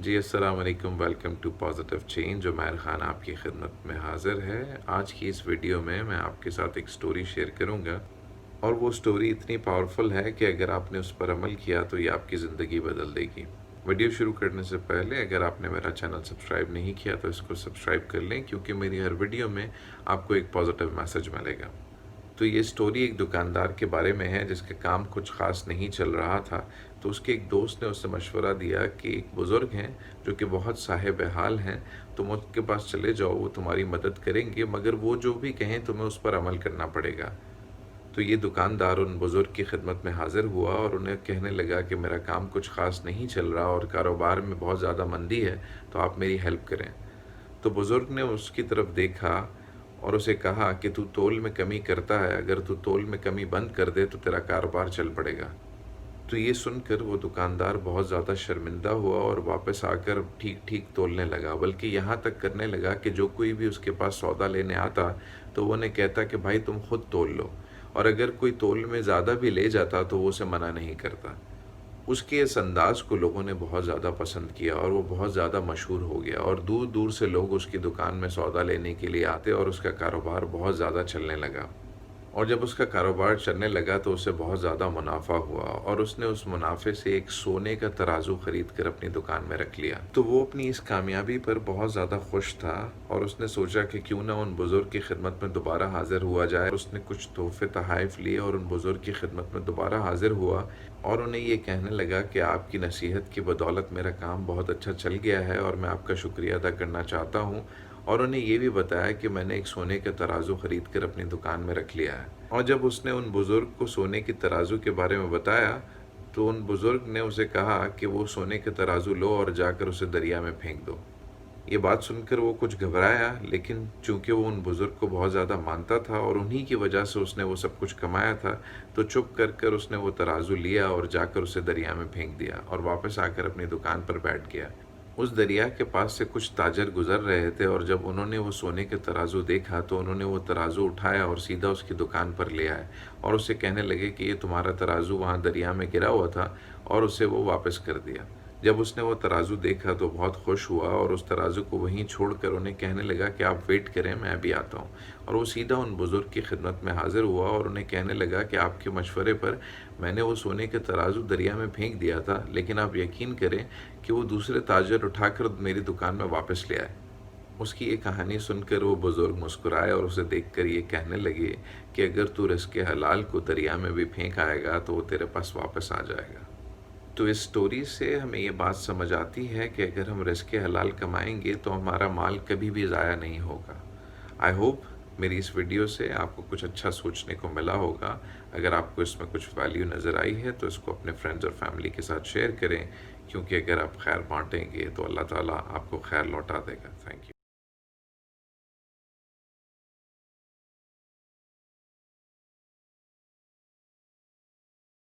جی السلام علیکم، welcome to positive change. Umair Khan آپ کی خدمت میں حاضر ہے۔ آج کی اس ویڈیو میں آپ کے ساتھ ایک سٹوری شیئر کروں گا، اور وہ سٹوری اتنی پاورفل ہے کہ اگر آپ نے اس پر عمل کیا تو یہ آپ کی زندگی بدل دے گی۔ ویڈیو شروع کرنے سے پہلے اگر آپ نے میرا چینل سبسکرائب نہیں کیا تو اس کو سبسکرائب کر لیں، کیونکہ میری ہر ویڈیو میں آپ کو ایک پازیٹیو میسج ملے گا۔ تو یہ سٹوری ایک دکاندار کے بارے میں ہے جس کا کام کچھ خاص نہیں چل رہا تھا۔ تو اس کے ایک دوست نے اس سے مشورہ دیا کہ ایک بزرگ ہیں جو کہ بہت صاحب حال ہیں، تم ان کے پاس چلے جاؤ، وہ تمہاری مدد کریں گے، مگر وہ جو بھی کہیں تمہیں اس پر عمل کرنا پڑے گا۔ تو یہ دکاندار ان بزرگ کی خدمت میں حاضر ہوا اور انہیں کہنے لگا کہ میرا کام کچھ خاص نہیں چل رہا اور کاروبار میں بہت زیادہ مندی ہے، تو آپ میری ہیلپ کریں۔ تو بزرگ نے اس کی طرف دیکھا اور اسے کہا کہ تو تول میں کمی کرتا ہے، اگر تو تول میں کمی بند کر دے تو تیرا کاروبار چل پڑے گا۔ تو یہ سن کر وہ دکاندار بہت زیادہ شرمندہ ہوا اور واپس آ کر ٹھیک ٹھیک تولنے لگا، بلکہ یہاں تک کرنے لگا کہ جو کوئی بھی اس کے پاس سودا لینے آتا تو وہ انہیں کہتا کہ بھائی تم خود تول لو، اور اگر کوئی تول میں زیادہ بھی لے جاتا تو وہ اسے منع نہیں کرتا۔ اس کے اس انداز کو لوگوں نے بہت زیادہ پسند کیا اور وہ بہت زیادہ مشہور ہو گیا، اور دور دور سے لوگ اس کی دکان میں سودا لینے کے لیے آتے اور اس کا کاروبار بہت زیادہ چلنے لگا۔ اور جب اس کا کاروبار چلنے لگا تو اسے بہت زیادہ منافع ہوا، اور اس نے اس منافع سے ایک سونے کا ترازو خرید کر اپنی دکان میں رکھ لیا۔ تو وہ اپنی اس کامیابی پر بہت زیادہ خوش تھا، اور اس نے سوچا کہ کیوں نہ ان بزرگ کی خدمت میں دوبارہ حاضر ہوا جائے۔ اس نے کچھ تحفے تحائف لیے اور ان بزرگ کی خدمت میں دوبارہ حاضر ہوا، اور انہیں یہ کہنے لگا کہ آپ کی نصیحت کی بدولت میرا کام بہت اچھا چل گیا ہے اور میں آپ کا شکریہ ادا کرنا چاہتا ہوں، اور انہیں یہ بھی بتایا کہ میں نے ایک سونے کا ترازو خرید کر اپنی دکان میں رکھ لیا ہے۔ اور جب اس نے ان بزرگ کو سونے کے ترازو کے بارے میں بتایا تو ان بزرگ نے اسے کہا کہ وہ سونے کے ترازو لو اور جا کر اسے دریا میں پھینک دو۔ یہ بات سن کر وہ کچھ گھبرایا، لیکن چونکہ وہ ان بزرگ کو بہت زیادہ مانتا تھا اور انہی کی وجہ سے اس نے وہ سب کچھ کمایا تھا، تو چپ کر کر اس نے وہ ترازو لیا اور جا کر اسے دریا میں پھینک دیا، اور واپس آ کر اپنی دکان پر بیٹھ گیا۔ اس دریا کے پاس سے کچھ تاجر گزر رہے تھے، اور جب انہوں نے وہ سونے کے ترازو دیکھا تو انہوں نے وہ ترازو اٹھایا اور سیدھا اس کی دکان پر لے آئے، اور اسے کہنے لگے کہ یہ تمہارا ترازو وہاں دریا میں گرا ہوا تھا، اور اسے وہ واپس کر دیا۔ جب اس نے وہ ترازو دیکھا تو بہت خوش ہوا، اور اس ترازو کو وہیں چھوڑ کر انہیں کہنے لگا کہ آپ ویٹ کریں، میں ابھی آتا ہوں۔ اور وہ سیدھا ان بزرگ کی خدمت میں حاضر ہوا اور انہیں کہنے لگا کہ آپ کے مشورے پر میں نے وہ سونے کے ترازو دریا میں پھینک دیا تھا، لیکن آپ یقین کریں کہ وہ دوسرے تاجر اٹھا کر میری دکان میں واپس لے آئے۔ اس کی یہ کہانی سن کر وہ بزرگ مسکرائے اور اسے دیکھ کر یہ کہنے لگے کہ اگر تو رزق حلال کو دریا میں بھی پھینک آئے گا تو وہ تیرے پاس واپس آ جائے گا۔ تو اس سٹوری سے ہمیں یہ بات سمجھ آتی ہے کہ اگر ہم رزق حلال کمائیں گے تو ہمارا مال کبھی بھی ضائع نہیں ہوگا۔ آئی ہوپ میری اس ویڈیو سے آپ کو کچھ اچھا سوچنے کو ملا ہوگا۔ اگر آپ کو اس میں کچھ ویلیو نظر آئی ہے تو اس کو اپنے فرینڈز اور فیملی کے ساتھ شیئر کریں، کیونکہ اگر آپ خیر بانٹیں گے تو اللہ تعالیٰ آپ کو خیر لوٹا دے گا۔ Thank you.